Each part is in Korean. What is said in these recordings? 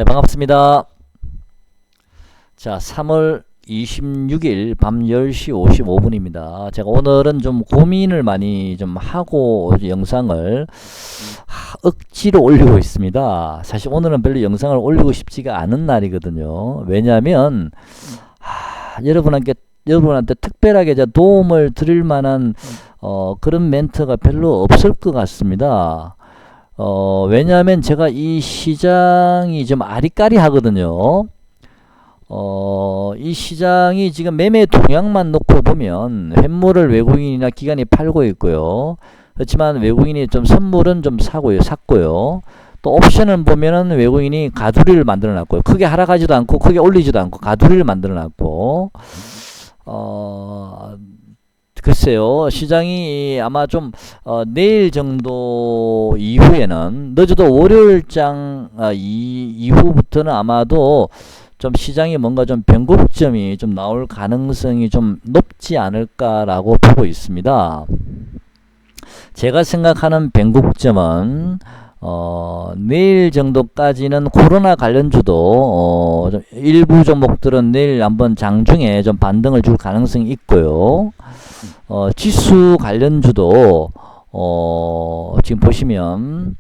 네, 반갑습니다. 자, 3월 26일 밤 10시 55분입니다. 제가 오늘은 좀 고민을 많이 좀 하고 영상을 억지로 올리고 있습니다. 사실 오늘은 별로 영상을 올리고 싶지가 않은 날이거든요. 왜냐하면 여러분한테 특별하게 도움을 드릴 만한 그런 멘트가 별로 없을 것 같습니다. 왜냐하면 제가 이 시장이 좀 아리까리하거든요. 이 시장이 지금 매매 동향만 놓고 보면 횟물을 외국인이나 기관이 팔고 있고요. 그렇지만 외국인이 좀 선물은 좀 샀고요. 또 옵션을 보면은 외국인이 가두리를 만들어 놨고요. 크게 하락하지도 않고 크게 올리지도 않고 가두리를 만들어 놨고, 글쎄요, 시장이 아마 좀 내일 정도 이후에는 늦어도 월요일장 이후부터는 아마도 좀 시장이 뭔가 좀 변곡점이 좀 나올 가능성이 좀 높지 않을까라고 보고 있습니다. 제가 생각하는 변곡점은 내일 정도까지는 코로나 관련주도 좀 일부 종목들은 내일 한번 장중에 좀 반등을 줄 가능성이 있고요. 지수 관련주도 지금 보시면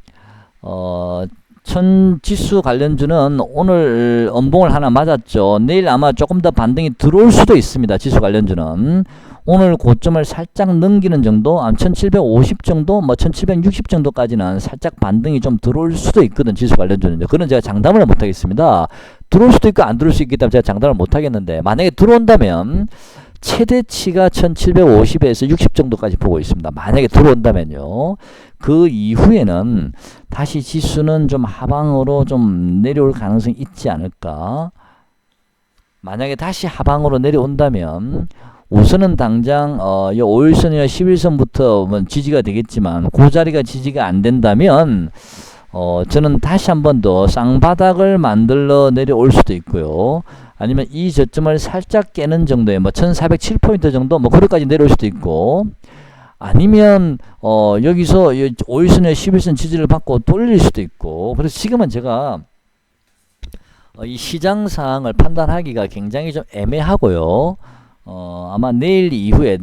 지수 관련주는 오늘 음봉을 하나 맞았죠. 내일 아마 조금 더 반등이 들어올 수도 있습니다. 지수 관련주는 오늘 고점을 살짝 넘기는 정도, 1750 정도, 1760 정도까지는 살짝 반등이 좀 들어올 수도 있거든. 지수 관련주는. 그건 제가 장담을 못 하겠습니다. 들어올 수도 있고 안 들어올 수 있기 때문에 제가 장담을 못 하겠는데, 만약에 들어온다면 최대치가 1750에서 60 정도까지 보고 있습니다. 만약에 들어온다면요. 그 이후에는 다시 지수는 좀 하방으로 좀 내려올 가능성이 있지 않을까. 만약에 다시 하방으로 내려온다면 우선은 당장 5일선이나 11선부터 지지가 되겠지만 그 자리가 지지가 안 된다면 저는 다시 한 번 더 쌍바닥을 만들러 내려올 수도 있고요. 아니면 이 저점을 살짝 깨는 정도에 1407포인트 정도 거기까지 내려올 수도 있고, 아니면 여기서 5일선에 11선 지지를 받고 돌릴 수도 있고. 그래서 지금은 제가 이 시장 상황을 판단하기가 굉장히 좀 애매하고요. 아마 내일 이후에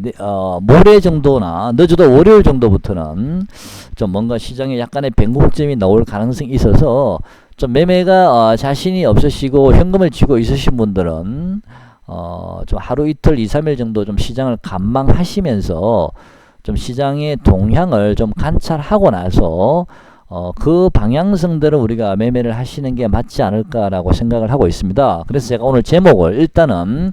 모레 정도나 늦어도 월요일 정도부터는 좀 뭔가 시장에 약간의 변곡점이 나올 가능성이 있어서 좀 매매가 자신이 없으시고 현금을 쥐고 있으신 분들은 좀 하루 이틀 2-3일 정도 좀 시장을 관망하시면서 좀 시장의 동향을 좀 관찰하고 나서 그 방향성대로 우리가 매매를 하시는 게 맞지 않을까라고 생각을 하고 있습니다. 그래서 제가 오늘 제목을 일단은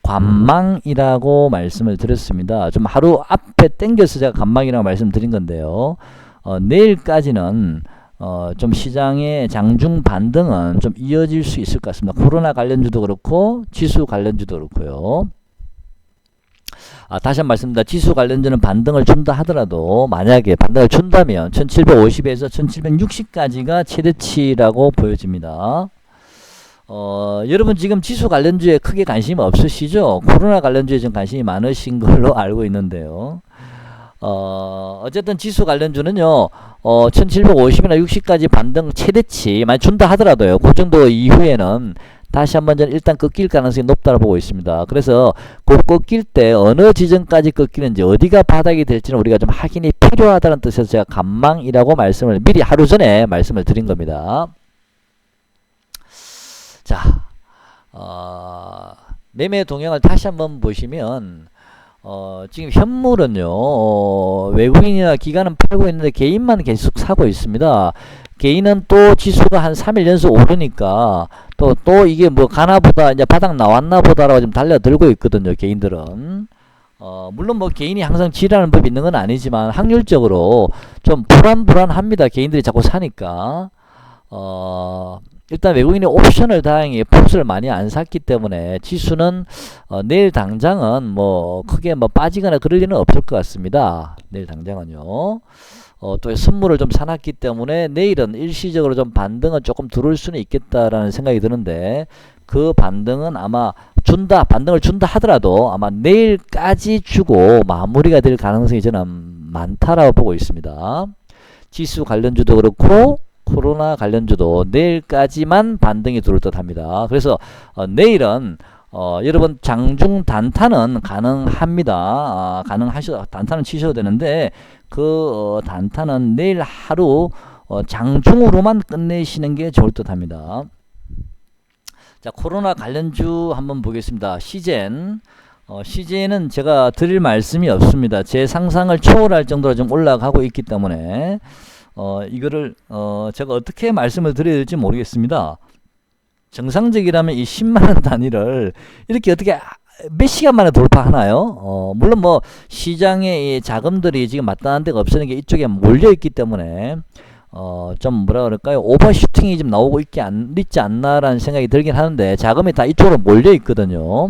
관망이라고 말씀을 드렸습니다. 좀 하루 앞에 땡겨서 제가 관망이라고 말씀드린 건데요. 내일까지는 좀 시장의 장중 반등은 좀 이어질 수 있을 것 같습니다. 코로나 관련주도 그렇고 지수 관련주도 그렇고요. 다시 한 번 말씀드립니다. 지수 관련주는 반등을 준다 하더라도 만약에 반등을 준다면 1750에서 1760까지가 최대치라고 보여집니다. 여러분 지금 지수 관련주에 크게 관심이 없으시죠? 코로나 관련주에 좀 관심이 많으신 걸로 알고 있는데요. 어쨌든 지수 관련주는요, 1750이나 60까지 반등 최대치 많이 준다 하더라도요, 그 정도 이후에는 다시 한번 저는 일단 꺾일 가능성이 높다고 보고 있습니다. 그래서 그 꺾일 때 어느 지점까지 꺾이는지 어디가 바닥이 될지는 우리가 좀 확인이 필요하다는 뜻에서 제가 관망이라고 말씀을 미리 하루 전에 말씀을 드린 겁니다. 자, 매매 동향을 다시 한번 보시면 지금 현물은요, 외국인이나 기관은 팔고 있는데 개인만 계속 사고 있습니다. 개인은 또 지수가 한 3일 연속 오르니까 또 이게 가나보다 이제 바닥 나왔나 보다라고 좀 달려들고 있거든요. 개인들은. 물론 개인이 항상 지라는 법이 있는 건 아니지만 확률적으로 좀 불안합니다. 개인들이 자꾸 사니까. 일단 외국인이 옵션을 다행히 풋을 많이 안 샀기 때문에 지수는 내일 당장은 크게 빠지거나 그럴 일은 없을 것 같습니다. 내일 당장은요. 또 선물을 좀 사놨기 때문에 내일은 일시적으로 좀 반등은 조금 들어올 수는 있겠다라는 생각이 드는데, 그 반등은 아마 반등을 준다 하더라도 아마 내일까지 주고 마무리가 될 가능성이 저는 많다라고 보고 있습니다. 지수 관련주도 그렇고 코로나 관련주도 내일까지만 반등이 들어올 듯 합니다. 그래서 내일은 여러분 장중 단타는 가능합니다. 단타는 치셔도 되는데 그 단타는 내일 하루 장중으로만 끝내시는 게 좋을 듯 합니다. 자, 코로나 관련주 한번 보겠습니다. 시젠. 시젠은 제가 드릴 말씀이 없습니다. 제 상상을 초월할 정도로 좀 올라가고 있기 때문에 이거를 제가 어떻게 말씀을 드려야 될지 모르겠습니다. 정상적이라면 이 10만원 단위를 이렇게 어떻게 몇 시간 만에 돌파하나요? 물론 뭐 시장의 이 자금들이 지금 마땅한 데가 없으니 게 이쪽에 몰려 있기 때문에 좀 뭐라 그럴까요? 오버슈팅이 좀 나오고 있지 않나라는 생각이 들긴 하는데 자금이 다 이쪽으로 몰려 있거든요.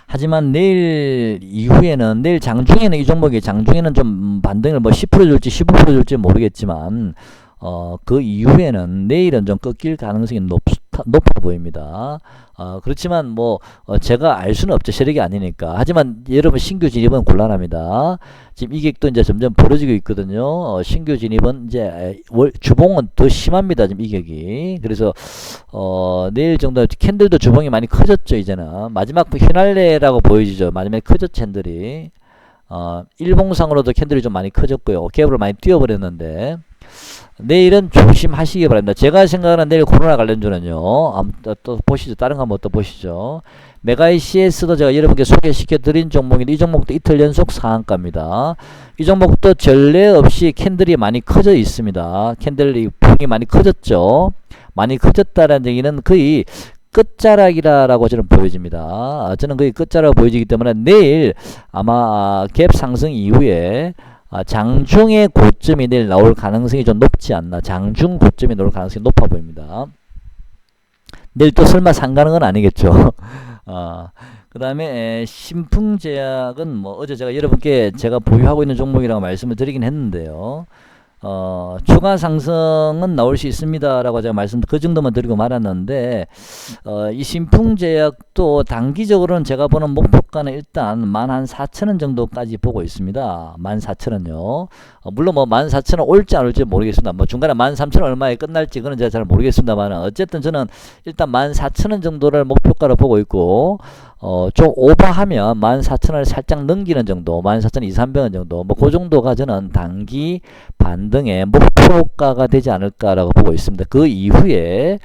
하지만 내일 이후에는 내일 장중에는 이 종목이 장중에는 좀 반등을 뭐 10% 줄지 15% 줄지 모르겠지만 그 이후에는 내일은 좀 꺾일 가능성이 높아 보입니다. 그렇지만 뭐 제가 알 수는 없죠. 세력이 아니니까. 하지만 여러분 신규 진입은 곤란합니다. 지금 이격도 이제 점점 벌어지고 있거든요. 신규 진입은 이제 주봉은 더 심합니다. 지금 이격이. 그래서 내일 정도 캔들도 주봉이 많이 커졌죠. 이제는 마지막 휘날레라고 보여지죠. 마지막에 커졌죠. 캔들이. 일봉상으로도 캔들이 좀 많이 커졌고요. 갭을 많이 띄워버렸는데 내일은 조심하시기 바랍니다. 제가 생각하는 내일 코로나 관련주는요. 또 보시죠. 다른 거 한번 또 보시죠. 메가이CS도 제가 여러분께 소개시켜 드린 종목인데 이 종목도 이틀 연속 상한가입니다. 이 종목도 전례 없이 캔들이 많이 커져 있습니다. 캔들이 폭이 많이 커졌죠. 많이 커졌다는 얘기는 거의 끝자락이라고 저는 보여집니다. 저는 거의 끝자락 보여지기 때문에 내일 아마 갭 상승 이후에 장중의 고점이 내일 나올 가능성이 좀 높지 않나. 장중 고점이 나올 가능성이 높아 보입니다. 내일 또 설마 상가는 건 아니겠죠. 그 다음에 신풍제약은 뭐 어제 제가 여러분께 제가 보유하고 있는 종목이라고 말씀을 드리긴 했는데요. 추가 상승은 나올 수 있습니다 라고 제가 그 정도만 드리고 말았는데 이 신풍제약도 단기적으로는 제가 보는 목표가는 일단 14,000원 정도까지 보고 있습니다. 14,000원요. 물론 뭐 14,000원 올지 안 올지 모르겠습니다. 뭐 중간에 13,000원 얼마에 끝날지 그건 제가 잘 모르겠습니다만 어쨌든 저는 일단 14,000원 정도를 목표가로 보고 있고 좀 오버하면 14,000원을 살짝 넘기는 정도, 14,200원 정도, 뭐 그 정도가 저는 단기 반등의 목표가가 되지 않을까라고 보고 있습니다. 그 이후에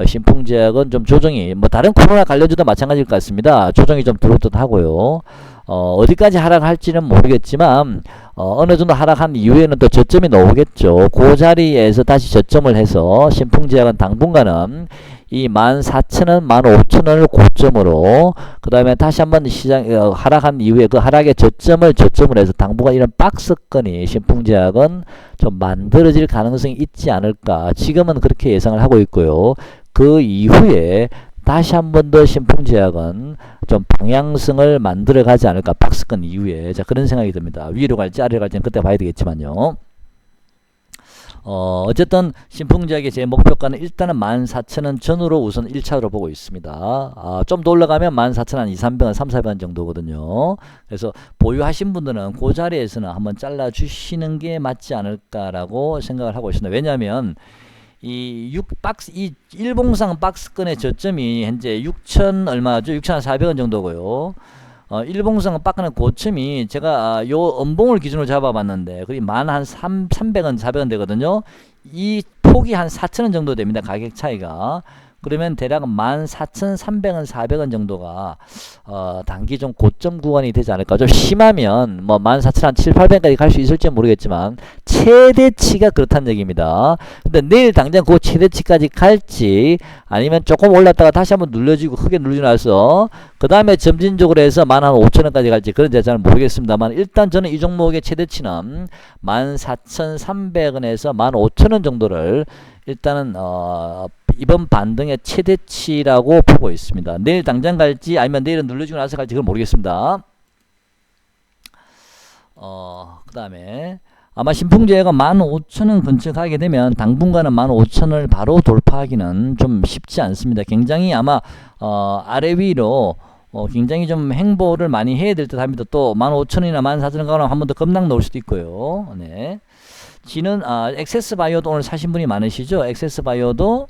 신풍제약은 좀 조정이, 뭐 다른 코로나 관련주도 마찬가지일 것 같습니다. 조정이 좀 들어올 듯 하고요. 어디까지 하락할지는 모르겠지만 어느 정도 하락한 이후에는 또 저점이 나오겠죠. 그 자리에서 다시 저점을 해서 신풍제약은 당분간은 이 14,000원, 15,000원을 고점으로 그 다음에 다시 한번 시장 하락한 이후에 그 하락의 저점을 해서 당분간 이런 박스권이 신풍제약은 좀 만들어질 가능성이 있지 않을까. 지금은 그렇게 예상을 하고 있고요. 그 이후에 다시 한 번 더 신풍제약은 좀 방향성을 만들어 가지 않을까. 박스권 이후에. 자, 그런 생각이 듭니다. 위로 갈지 아래로 갈지는 그때 봐야 되겠지만요. 어쨌든 신풍제약의 제 목표가는 일단은 14,000원 전후로 우선 1차로 보고 있습니다. 좀 더 올라가면 14,000원 200원 300원 정도거든요. 그래서 보유하신 분들은 그 자리에서는 한번 잘라 주시는 게 맞지 않을까라고 생각을 하고 있습니다. 왜냐하면 이 일봉상 박스권의 저점이 현재 6천 얼마죠? 6,400원 정도고요. 일봉상 박스권 고점이 제가 요 음봉을 기준으로 잡아봤는데 그게 한 300원 400원 되거든요. 이 폭이 한 4,000원 정도 됩니다. 가격 차이가. 그러면 대략 14,300원 400원 정도가 단기 좀 고점 구간이 되지 않을까. 좀 심하면 뭐 14,700원까지 갈 수 있을지 모르겠지만 최대치가 그렇다는 얘기입니다. 근데 내일 당장 그 최대치까지 갈지 아니면 조금 올랐다가 다시 한번 눌려지고 크게 눌리고 나서 그 다음에 점진적으로 해서 15,000원까지 갈지 그건 제가 잘 모르겠습니다만 일단 저는 이 종목의 최대치는 14,300원에서 15,000원 정도를 일단은 이번 반등의 최대치라고 보고 있습니다. 내일 당장 갈지 아니면 내일은 눌러주고 나서 갈지 그건 모르겠습니다. 그 다음에 아마 신풍제가 15,000원 근처 가게 되면 당분간은 15,000원을 바로 돌파하기는 좀 쉽지 않습니다. 굉장히 아마 아래 위로 굉장히 좀 행보를 많이 해야 될 듯 합니다. 또 15,000원이나 14,000원 가면 한 번 더 급락 넣을 수도 있고요. 네. G는 엑세스바이오도 오늘 사신 분이 많으시죠? 엑세스바이오도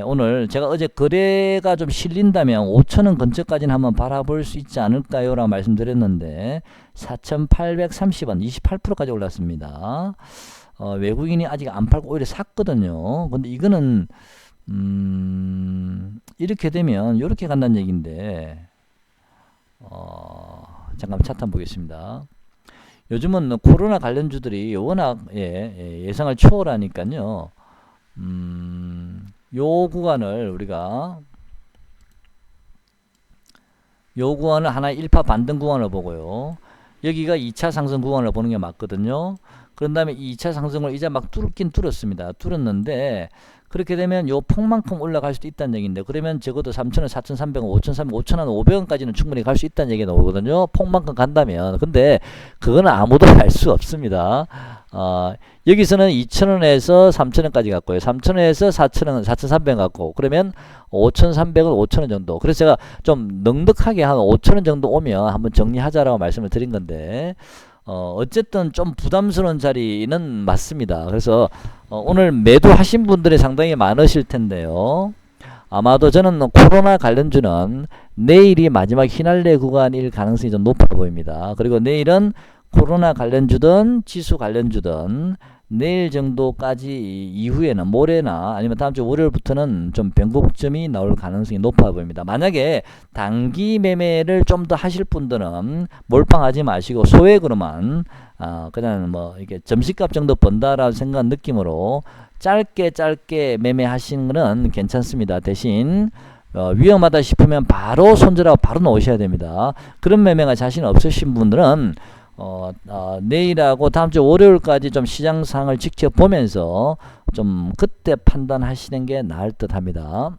오늘 제가 어제 거래가 좀 실린다면 5,000원 근처까지는 한번 바라볼 수 있지 않을까요? 라고 말씀드렸는데 4,830원 28%까지 올랐습니다. 외국인이 아직 안 팔고 오히려 샀거든요. 근데 이거는 이렇게 되면 이렇게 간다는 얘기인데 잠깐 차트 한번 보겠습니다. 요즘은 코로나 관련주들이 워낙 예상을 초월하니까요. 요 구간을 우리가 요 구간을 하나의 1파 반등 구간을 보고요. 여기가 2차 상승 구간을 보는 게 맞거든요. 그런 다음에 2차 상승을 이제 막 뚫긴 뚫었습니다. 뚫었는데 그렇게 되면 요 폭만큼 올라갈 수도 있다는 얘기인데 그러면 적어도 3,000원, 4,300원, 5,300원, 5,500원까지는 충분히 갈 수 있다는 얘기가 나오거든요. 폭만큼 간다면. 근데 그거는 아무도 알 수 없습니다. 여기서는 2,000원에서 3,000원까지 갔고요. 3,000원에서 4,000원, 4,300원 갔고 그러면 5,300원, 5,000원 정도. 그래서 제가 좀 넉넉하게 한 5,000원 정도 오면 한번 정리하자라고 말씀을 드린 건데 어쨌든 좀 부담스러운 자리는 맞습니다. 그래서 오늘 매도하신 분들이 상당히 많으실 텐데요. 아마도 저는 코로나 관련주는 내일이 마지막 휘날레 구간일 가능성이 좀 높아 보입니다. 그리고 내일은 코로나 관련주든 지수 관련주든 내일 정도까지 이후에는 모레나 아니면 다음 주 월요일부터는 좀 변곡점이 나올 가능성이 높아 보입니다. 만약에 단기 매매를 좀 더 하실 분들은 몰빵하지 마시고 소액으로만 그냥 뭐 이게 점심값 정도 번다라는 생각 느낌으로 짧게 매매하시는 거는 괜찮습니다. 대신 위험하다 싶으면 바로 손절하고 바로 놓으셔야 됩니다. 그런 매매가 자신 없으신 분들은 내일하고 다음 주 월요일까지 좀 시장 상황을 지켜보면서 좀 그때 판단하시는 게 나을 듯 합니다.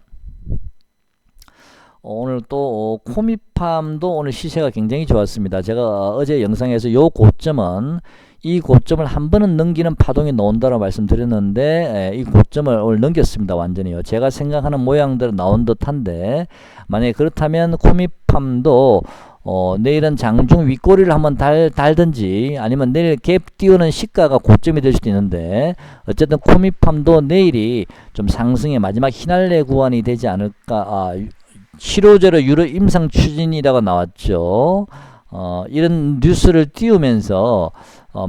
오늘 또 코미팜도 오늘 시세가 굉장히 좋았습니다. 제가 어제 영상에서 요 고점은 이 고점을 한 번은 넘기는 파동이 나온다고 말씀드렸는데 이 고점을 오늘 넘겼습니다. 완전히요. 제가 생각하는 모양대로 나온 듯한데 만약에 그렇다면 코미팜도 내일은 장중 윗꼬리를 한번 달든지 아니면 내일 갭 띄우는 시가가 고점이 될 수도 있는데 어쨌든 코미팜도 내일이 좀 상승의 마지막 휘날레 구간이 되지 않을까. 750 유로 임상 추진이라고 나왔죠. 이런 뉴스를 띄우면서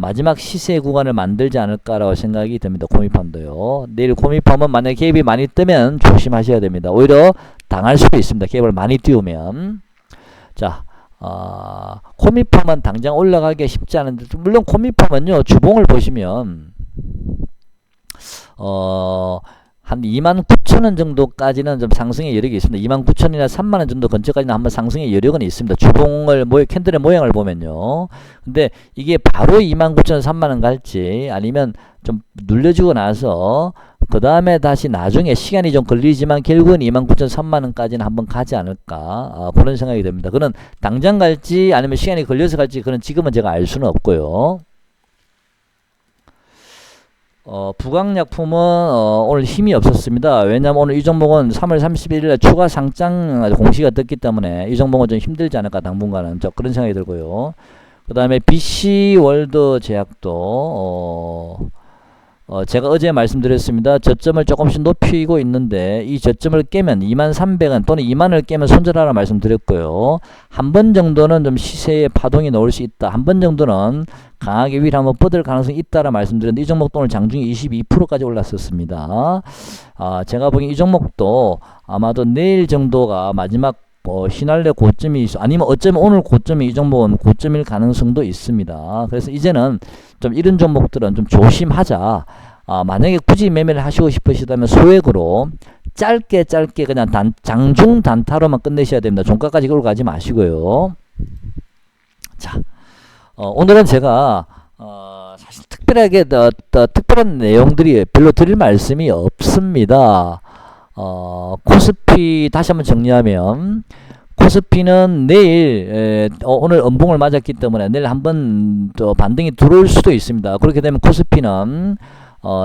마지막 시세 구간을 만들지 않을까라고 생각이 됩니다. 코미팜도요. 내일 코미팜은 만약에 갭이 많이 뜨면 조심하셔야 됩니다. 오히려 당할 수도 있습니다. 갭을 많이 띄우면. 자, 코미팜은 당장 올라가기 쉽지 않은데 물론 코미팜은요 주봉을 보시면 한 29,000원 정도까지는 좀 상승의 여력이 있습니다. 29,000원이나 3만원 정도 근처까지는 한번 상승의 여력은 있습니다. 주봉을 캔들의 모양을 보면요. 근데 이게 바로 29,000원, 3만원 갈지 아니면 좀 눌려주고 나서 그 다음에 다시 나중에 시간이 좀 걸리지만 결국은 29,000원, 3만원까지는 한번 가지 않을까 그런 생각이 듭니다. 그는 당장 갈지 아니면 시간이 걸려서 갈지 그는 지금은 제가 알 수는 없고요. 부강약품은 오늘 힘이 없었습니다. 왜냐하면 오늘 이 종목은 3월 31일에 추가 상장 공시가 떴기 때문에 이 종목은 좀 힘들지 않을까 당분간은 그런 생각이 들고요. 그 다음에 BC월드 제약도 제가 어제 말씀드렸습니다. 저점을 조금씩 높이고 있는데 이 저점을 깨면 23,000원 또는 20,000원을 깨면 손절하라 말씀드렸고요. 한 번 정도는 좀 시세의 파동이 나올 수 있다. 한 번 정도는 강하게 위로 한번 뻗을 가능성이 있다라 말씀드렸는데 이 종목도 오늘 장중에 22%까지 올랐었습니다. 제가 보기엔 이 종목도 아마도 내일 정도가 마지막 휘날레 고점이 아니면 어쩌면 오늘 고점이 이 종목은 고점일 가능성도 있습니다. 그래서 이제는 좀 이런 종목들은 좀 조심하자. 만약에 굳이 매매를 하시고 싶으시다면 소액으로 짧게 그냥 장중 단타로만 끝내셔야 됩니다. 종가까지 끌고 가지 마시고요. 자, 오늘은 제가 사실 특별하게 특별한 내용들이 별로 드릴 말씀이 없습니다. 코스피 다시 한번 정리하면 코스피는 내일 오늘 음봉을 맞았기 때문에 내일 한번 또 반등이 들어올 수도 있습니다. 그렇게 되면 코스피는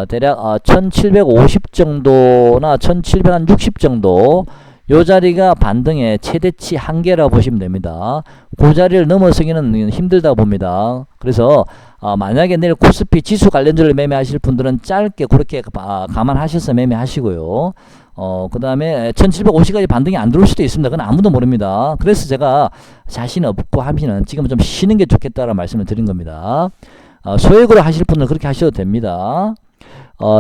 대략 1750 정도나 1760 정도 요 자리가 반등의 최대치 한계라고 보시면 됩니다. 그 자리를 넘어서기는 힘들다 봅니다. 그래서 만약에 내일 코스피 지수 관련주를 매매하실 분들은 짧게 그렇게 감안하셔서 매매하시고요. 그 다음에 1750까지 반등이 안 들어올 수도 있습니다. 그건 아무도 모릅니다. 그래서 제가 자신 없고 하면은 지금 좀 쉬는 게 좋겠다라는 말씀을 드린 겁니다. 소액으로 하실 분은 그렇게 하셔도 됩니다.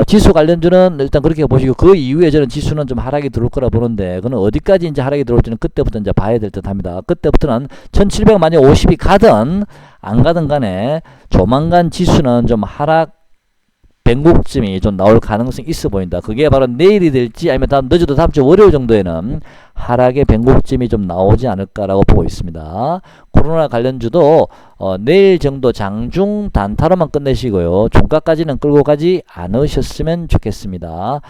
지수 관련주는 일단 그렇게 보시고, 그 이후에 저는 지수는 좀 하락이 들어올 거라 보는데, 그는 어디까지 이제 하락이 들어올지는 그때부터 이제 봐야 될 듯 합니다. 그때부터는 1700 만약 50이 가든 안 가든 간에 조만간 지수는 좀 하락 변곡점이 좀 나올 가능성이 있어 보인다. 그게 바로 내일이 될지 아니면 늦어도 다음 주 월요일 정도에는 하락의 변곡점이 좀 나오지 않을까라고 보고 있습니다. 코로나 관련주도 내일 정도 장중 단타로만 끝내시고요. 종가까지는 끌고 가지 않으셨으면 좋겠습니다.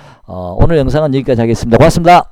오늘 영상은 여기까지 하겠습니다. 고맙습니다.